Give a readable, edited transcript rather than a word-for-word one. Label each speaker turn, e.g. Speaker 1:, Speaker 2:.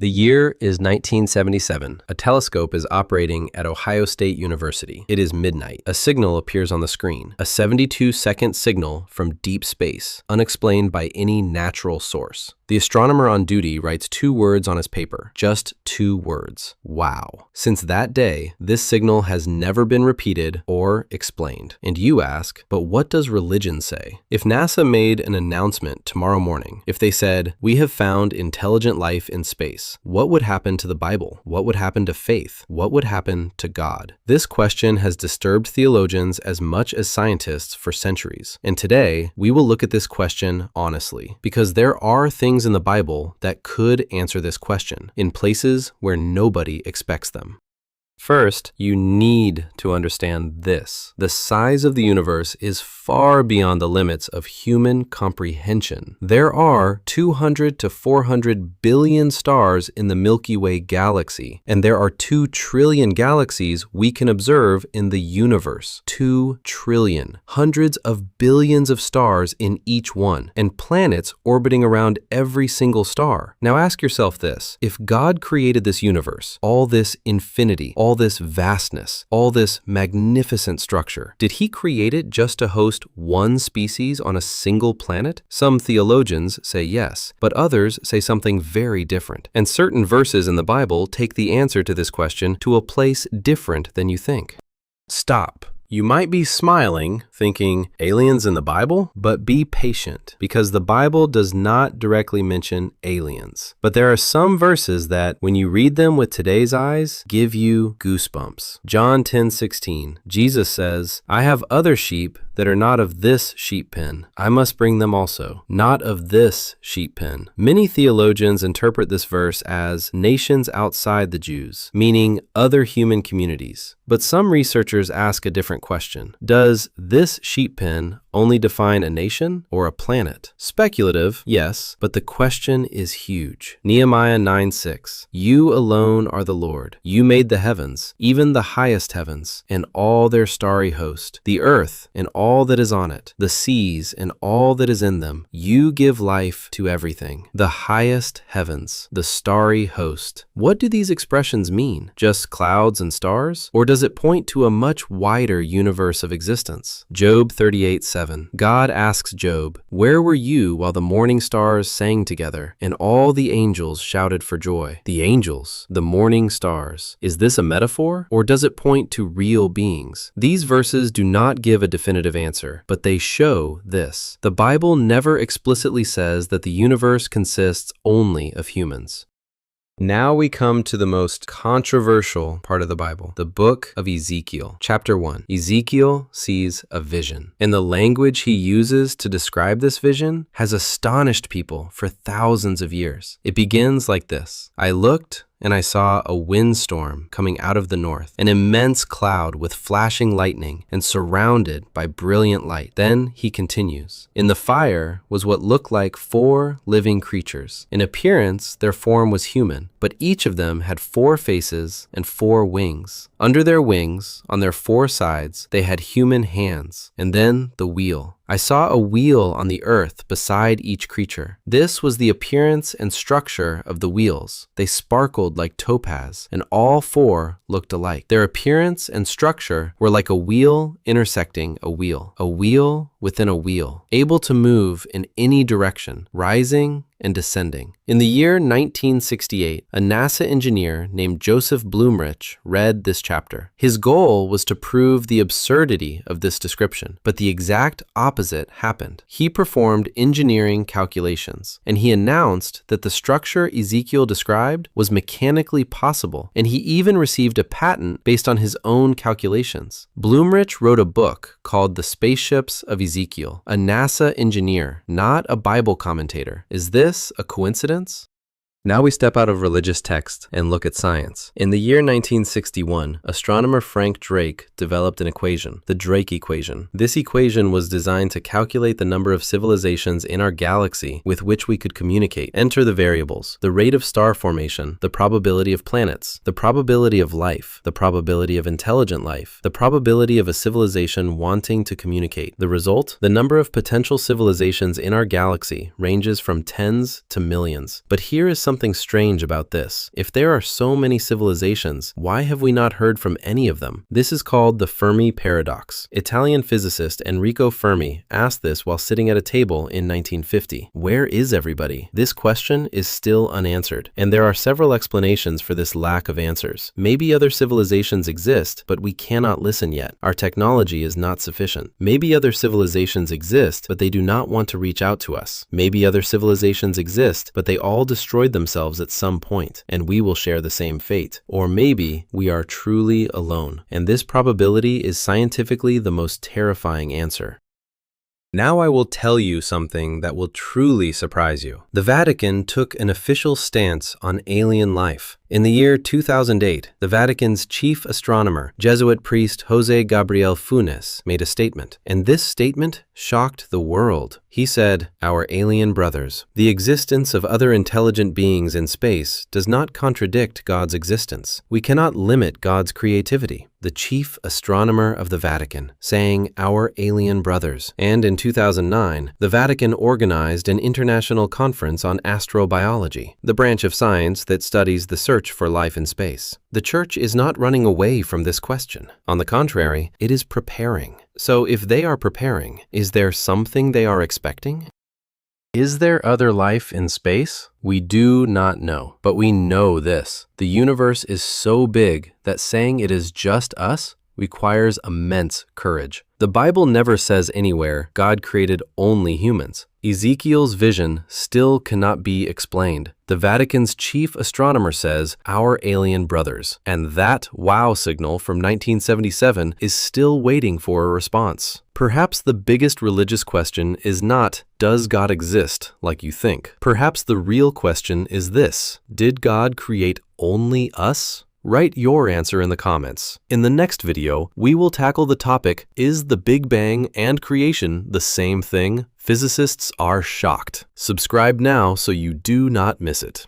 Speaker 1: The year is 1977. A telescope is operating at Ohio State University. It is midnight. A signal appears on the screen, a 72-second signal from deep space, unexplained by any natural source. The astronomer on duty writes 2 words on his paper, just 2 words. Wow. Since that day, this signal has never been repeated or explained. And you ask, but what does religion say? If NASA made an announcement tomorrow morning, if they said, "We have found intelligent life in space," what would happen to the Bible? What would happen to faith? What would happen to God? This question has disturbed theologians as much as scientists for centuries. And today, we will look at this question honestly, because there are things in the Bible that could answer this question in places where nobody expects them. First, you need to understand this. The size of the universe is far beyond the limits of human comprehension. There are 200 to 400 billion stars in the Milky Way galaxy, and there are 2 trillion galaxies we can observe in the universe. 2 trillion. Hundreds of billions of stars in each one, and planets orbiting around every single star. Now ask yourself this: if God created this universe, all this infinity, all this vastness, all this magnificent structure, did he create it just to host one species on a single planet? Some theologians say yes, but others say something very different. And certain verses in the Bible take the answer to this question to a place different than you think. Stop. You might be smiling, thinking, aliens in the Bible? But be patient, because the Bible does not directly mention aliens. But there are some verses that, when you read them with today's eyes, give you goosebumps. John 10:16, Jesus says, "I have other sheep that are not of this sheep pen. I must bring them also, not of this sheep pen." Many theologians interpret this verse as nations outside the Jews, meaning other human communities. But some researchers ask a different question. Does this sheep pen only define a nation or a planet? Speculative, yes, but the question is huge. Nehemiah 9:6, "You alone are the Lord. You made the heavens, even the highest heavens, and all their starry host, the earth and all that is on it, the seas and all that is in them. You give life to everything. The highest heavens, the starry host." What do these expressions mean? Just clouds and stars? Or does it point to a much wider universe of existence? Job 38:7. God asks Job, "Where were you while the morning stars sang together and all the angels shouted for joy?" The angels, the morning stars. Is this a metaphor, or does it point to real beings? These verses do not give a definitive answer, but they show this: the Bible never explicitly says that the universe consists only of humans. Now we come to the most controversial part of the Bible, the book of Ezekiel. Chapter 1. Ezekiel sees a vision, and the language he uses to describe this vision has astonished people for thousands of years. It begins like this: "I looked, and I saw a windstorm coming out of the north, an immense cloud with flashing lightning and surrounded by brilliant light." Then he continues, "In the fire was what looked like 4 living creatures. In appearance, their form was human, but each of them had 4 faces and 4 wings. Under their wings, on their 4 sides, they had human hands, and then the wheel. I saw a wheel on the earth beside each creature. This was the appearance and structure of the wheels. They sparkled like topaz, and all 4 looked alike. Their appearance and structure were like a wheel intersecting a wheel within a wheel, able to move in any direction, rising and descending." In the year 1968, a NASA engineer named Joseph Blumrich read this chapter. His goal was to prove the absurdity of this description, but the exact opposite happened. He performed engineering calculations, and he announced that the structure Ezekiel described was mechanically possible, and he even received a patent based on his own calculations. Blumrich wrote a book called The Spaceships of Ezekiel, a NASA engineer, not a Bible commentator. Is this a coincidence? Now we step out of religious text and look at science. In the year 1961, astronomer Frank Drake developed an equation, the Drake equation. This equation was designed to calculate the number of civilizations in our galaxy with which we could communicate. Enter the variables: the rate of star formation, the probability of planets, the probability of life, the probability of intelligent life, the probability of a civilization wanting to communicate. The result? The number of potential civilizations in our galaxy ranges from tens to millions. But here is something strange about this. If there are so many civilizations, why have we not heard from any of them? This is called the Fermi paradox. Italian physicist Enrico Fermi asked this while sitting at a table in 1950. Where is everybody? This question is still unanswered, and there are several explanations for this lack of answers. Maybe other civilizations exist, but we cannot listen yet. Our technology is not sufficient. Maybe other civilizations exist, but they do not want to reach out to us. Maybe other civilizations exist, but they all destroyed themselves at some point, and we will share the same fate. Or maybe we are truly alone, and this probability is scientifically the most terrifying answer. Now I will tell you something that will truly surprise you. The Vatican took an official stance on alien life. In the year 2008, the Vatican's chief astronomer, Jesuit priest José Gabriel Funes, made a statement, and this statement shocked the world. He said, "Our alien brothers, the existence of other intelligent beings in space does not contradict God's existence. We cannot limit God's creativity." The chief astronomer of the Vatican, saying, "Our alien brothers." And in 2009, the Vatican organized an international conference on astrobiology, the branch of science that studies the search for life in space. The Church is not running away from this question. On the contrary, it is preparing. So if they are preparing, is there something they are expecting? Is there other life in space? We do not know, but we know this. The universe is so big that saying it is just us requires immense courage. The Bible never says anywhere God created only humans. Ezekiel's vision still cannot be explained. The Vatican's chief astronomer says, "Our alien brothers," and that wow signal from 1977 is still waiting for a response. Perhaps the biggest religious question is not, does God exist, like you think? Perhaps the real question is this: did God create only us? Write your answer in the comments. In the next video, we will tackle the topic, is the Big Bang and creation the same thing? Physicists are shocked. Subscribe now so you do not miss it.